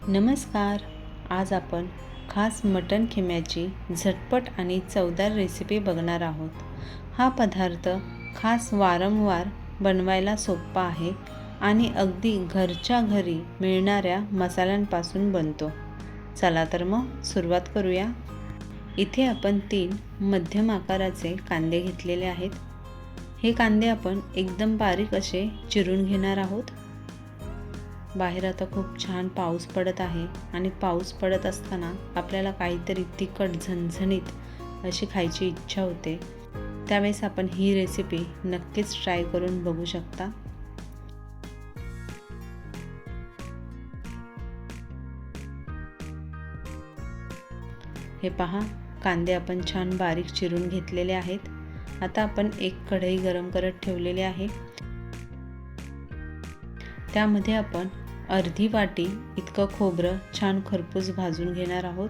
नमस्कार. आज आपण खास मटण खिम्याची झटपट आणि चवदार रेसिपी बघणार आहोत. हा पदार्थ खास वारंवार बनवायला सोपा आहे आणि अगदी घरच्या घरी मिळणाऱ्या मसाल्यांपासून बनतो. चला तर मग सुरुवात करूया. इथे आपण 3 मध्यम आकाराचे कांदे घेतलेले आहेत. हे कांदे आपण एकदम बारीक असे चिरून घेणार आहोत. बाहेर आता खूप छान पाऊस पडत आहे आणि पाऊस पडत असताना आपल्याला काहीतरी तिखट झणझणीत अशी खायची इच्छा होते. त्यावेळेस आपण ही रेसिपी नक्कीच ट्राय करून बघू शकता. हे पहा, कांदे आपण छान बारीक चिरून घेतलेले आहेत. आता आपण एक कढई गरम करत ठेवलेली आहे. त्यामध्ये आपण अर्धी वाटी इतकं खोबरं छान खरपूस भाजून घेणार आहोत.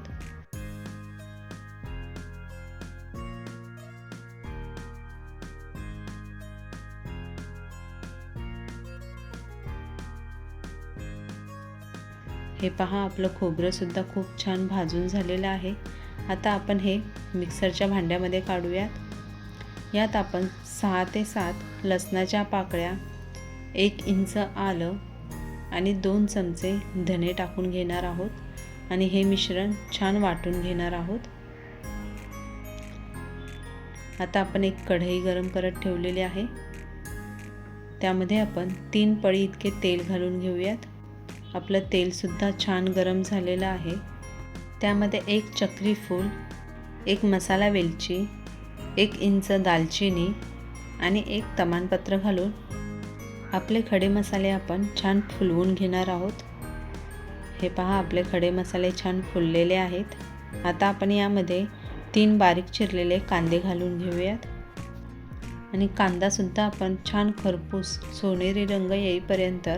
हे पहा, आपलं खोबरं सुद्धा खूप छान भाजून झालेलं आहे. आता आपण हे मिक्सरच्या भांड्यामध्ये काढूयात. यात आपण 6 ते 7 लसणाच्या पाकळ्या, 1 इंच आलं आणि 2 चमचे धने टाकून घेणार आहोत आणि हे मिश्रण छान वाटून घेणार आहोत. आता आपण एक कढई गरम करत ठेवलेली आहे. त्यामध्ये आपण 3 पळी इतके तेल घालून घेऊयात. आपलं तेल सुद्धा छान गरम झालेलं आहे. त्यामध्ये 1 चक्री फूल, 1 मसाला वेलची, 1 इंच दालचिनी आणि 1 तमालपत्र घालून आपले खडे मसाले आपण छान फुलवून घेणार आहोत. हे पहा, आपले खडे मसाले छान फुललेले आहेत. आता आपण यामध्ये 3 बारीक चिरलेले कांदे घालून घेऊयात आणि कांदासुद्धा आपण छान खरपूस सोनेरी रंग येईपर्यंत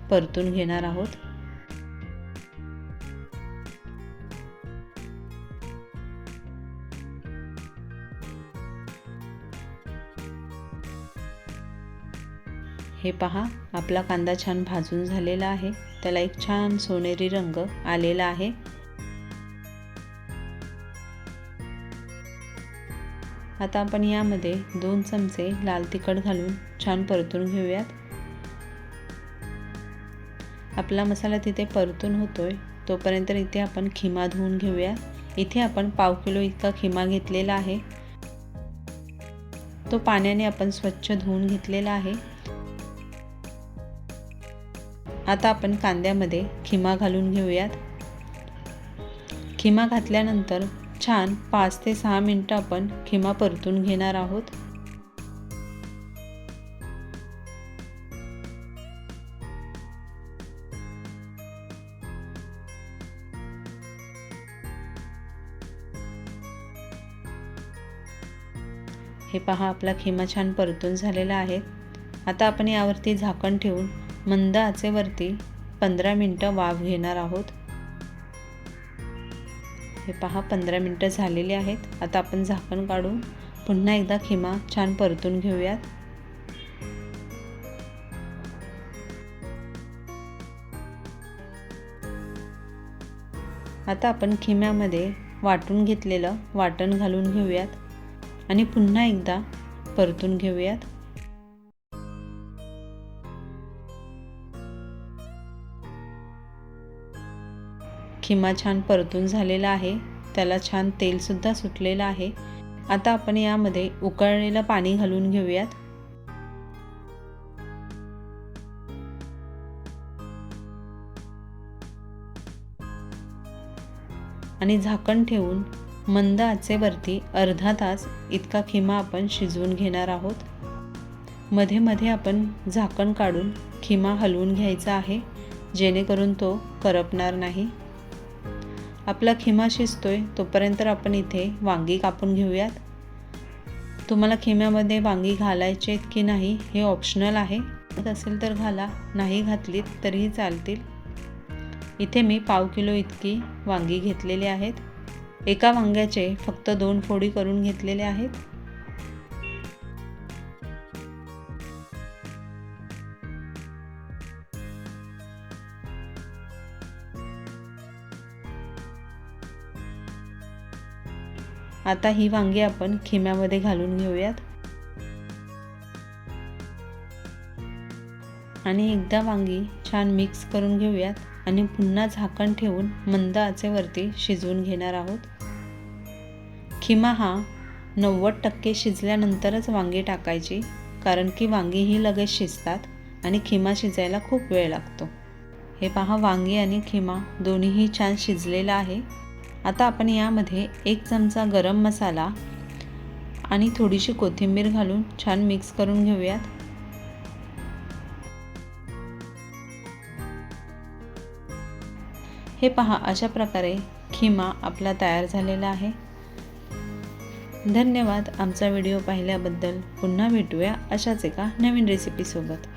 परतून घेणार आहोत. हे पहा, आपला कांदा छान भाजून झालेला आहे. त्याला एक छान सोनेरी रंग आलेला आहे. आता आपण यामध्ये 2 चमचे लाल तिखट घालून छान परतून घेऊयात. आपला मसाला तिथे परतून होतोय तोपर्यंत इथे आपण खिमा धुवून घेऊया. इथे आपण पाव किलो इतका खिमा घेतलेला आहे. तो पाण्याने आपण स्वच्छ धुवून घेतलेला आहे. आता आपण कांद्यामध्ये खिमा घालून घेऊयात. खिमा घातल्यानंतर छान 5 ते 6 मिनिटं आपण खिमा परतून घेणार आहोत. हे पहा, आपला खिमा छान परतून झालेला आहे. आता आपण यावरती झाकण ठेवून मंद आचेवरती 15 मिनिटं वाफ घेणार आहोत. हे पहा, 15 मिनिटं झालेली आहेत. आता आपण झाकण काढून पुन्हा एकदा खिमा छान परतून घेऊयात. आता आपण खिम्यामध्ये वाटून घेतलेलं वाटण घालून घेऊयात आणि पुन्हा एकदा परतून घेऊयात. खिमा छान परतून झालेला आहे. त्याला छान तेलसुद्धा सुटलेलं आहे. आता आपण यामध्ये उकळलेलं पाणी घालून घेऊयात. आणि झाकण ठेवून मंद आचेवरती अर्धा तास इतका खिमा आपण शिजवून घेणार आहोत. मध्ये मध्ये आपण झाकण काढून खिमा हलवून घ्यायचा आहे, जेणेकरून तो करपणार नाही. आपला खिमा शिजतोय तोपर्यंत आपण इथे वांगी कापून घेऊयात. तुम्हाला खिम्यामध्ये वांगी घालायचे की नाही हे ऑप्शनल आहे. असेल तर घाला, नाही घातलीत तरीही चालतील. इथे मी पाव किलो इतकी वांगी घेतलेली आहेत. एका वांग्याचे फक्त 2 फोडी करून घेतलेले आहेत. आता ही वांगी आपण खिम्यामध्ये घालून घेऊयात आणि एकदा वांगी छान मिक्स करून घेऊयात आणि पुन्हा झाकण ठेवून मंद आचेवरती शिजवून घेणार आहोत। खिमा हा 90% शिजल्यानंतरच वांगी टाकायची, कारण की वांगी ही लगेच शिजतात आणि खिमा शिजायला खूप वेळ लागतो। हे पहा, वांगी आणि खिमा दोन्हीही छान शिजलेला आहे। आता आपण यामध्ये 1 चमचा गरम मसाला आणि थोडीशी कोथिंबीर घालून छान मिक्स करून घेऊयात। हे पहा, अशा प्रकारे खिमा आपला तयार झालेला आहे। धन्यवाद आमचा व्हिडिओ पाहिल्याबद्दल। पुन्हा भेटूया अशाच एका नवीन रेसिपी सोबत।